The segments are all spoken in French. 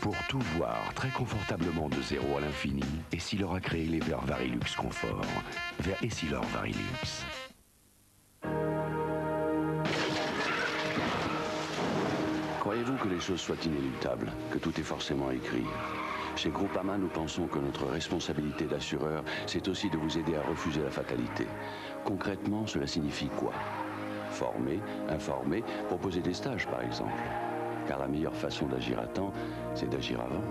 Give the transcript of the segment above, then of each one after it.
Pour tout voir très confortablement de 0 à l'infini, Essilor a créé les verres Varilux Confort. Vers Essilor Varilux. Croyez-vous que les choses soient inéluctables, que tout est forcément écrit? Chez Groupama, nous pensons que notre responsabilité d'assureur, c'est aussi de vous aider à refuser la fatalité. Concrètement, cela signifie quoi? Former, informer, proposer des stages par exemple. Car la meilleure façon d'agir à temps, c'est d'agir avant.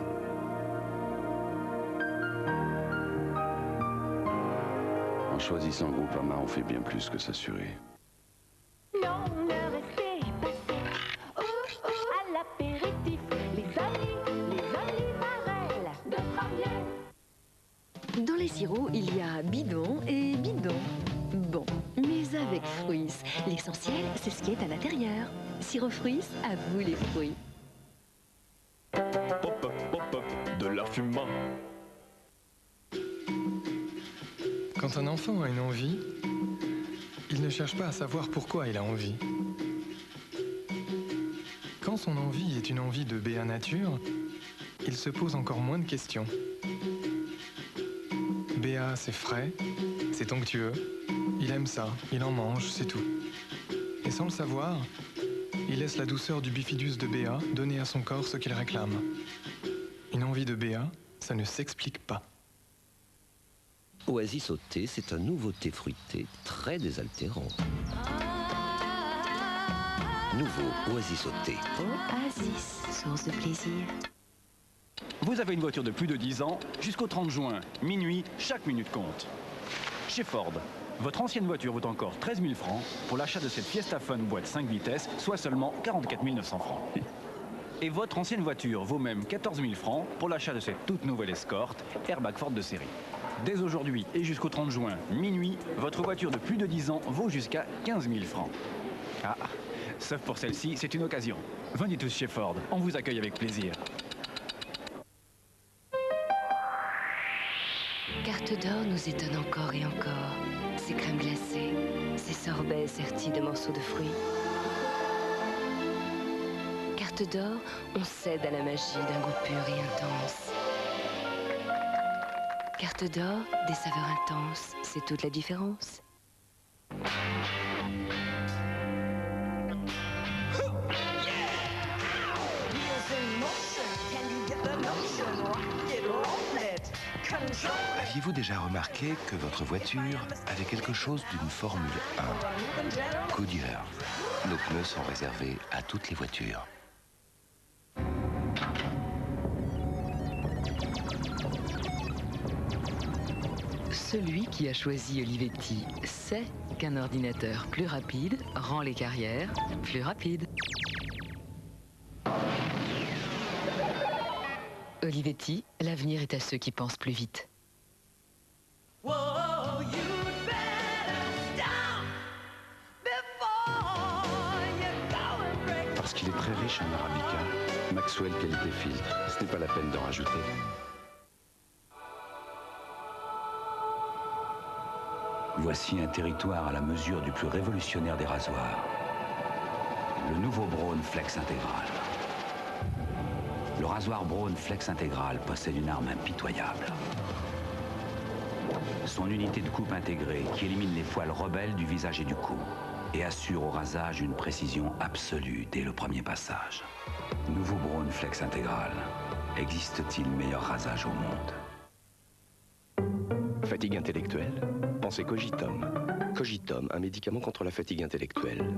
En choisissant Groupama, on fait bien plus que s'assurer. Non, le rester passé. À l'apéritif, les amis Marel de premier. Dans les sirops, il y a bidon et bidon. Bon, mais avec Fruits, l'essentiel, c'est ce qui est à l'intérieur. Sirop Fruits, à vous les fruits. Pop-up, pop-up, de la fumant. Quand un enfant a une envie, il ne cherche pas à savoir pourquoi il a envie. Quand son envie est une envie de BA Nature, il se pose encore moins de questions. BA, c'est frais, c'est onctueux, il aime ça, il en mange, c'est tout. Et sans le savoir, il laisse la douceur du bifidus de BA donner à son corps ce qu'il réclame. Une envie de BA, ça ne s'explique pas. Oasis au thé, c'est un nouveau thé fruité très désaltérant. Nouveau Oasis au thé. Oasis, source de plaisir. Vous avez une voiture de plus de 10 ans, jusqu'au 30 juin, minuit, chaque minute compte. Chez Ford, votre ancienne voiture vaut encore 13 000 francs pour l'achat de cette Fiesta Fun boîte 5 vitesses, soit seulement 44 900 francs. Et votre ancienne voiture vaut même 14 000 francs pour l'achat de cette toute nouvelle Escort, airbag Ford de série. Dès aujourd'hui et jusqu'au 30 juin, minuit, votre voiture de plus de 10 ans vaut jusqu'à 15 000 francs. Ah, sauf pour celle-ci, c'est une occasion. Venez tous chez Ford, on vous accueille avec plaisir. Carte d'Or nous étonne encore et encore. Ses crèmes glacées, ses sorbets sertis de morceaux de fruits. Carte d'Or, on cède à la magie d'un goût pur et intense. Carte d'Or, des saveurs intenses, c'est toute la différence. Aviez-vous déjà remarqué que votre voiture avait quelque chose d'une Formule 1? Goodyear. Nos pneus sont réservés à toutes les voitures. Celui qui a choisi Olivetti sait qu'un ordinateur plus rapide rend les carrières plus rapides. Olivetti, l'avenir est à ceux qui pensent plus vite. Parce qu'il est très riche en arabica, Maxwell qualité filtre, ce n'est pas la peine d'en rajouter. Voici un territoire à la mesure du plus révolutionnaire des rasoirs. Le nouveau Braun Flex Intégral. Le rasoir Braun Flex Intégral possède une arme impitoyable. Son unité de coupe intégrée qui élimine les poils rebelles du visage et du cou et assure au rasage une précision absolue dès le premier passage. Nouveau Braun Flex Intégral. Existe-t-il meilleur rasage au monde? Fatigue intellectuelle? Pensez Cogitum. Cogitum, un médicament contre la fatigue intellectuelle.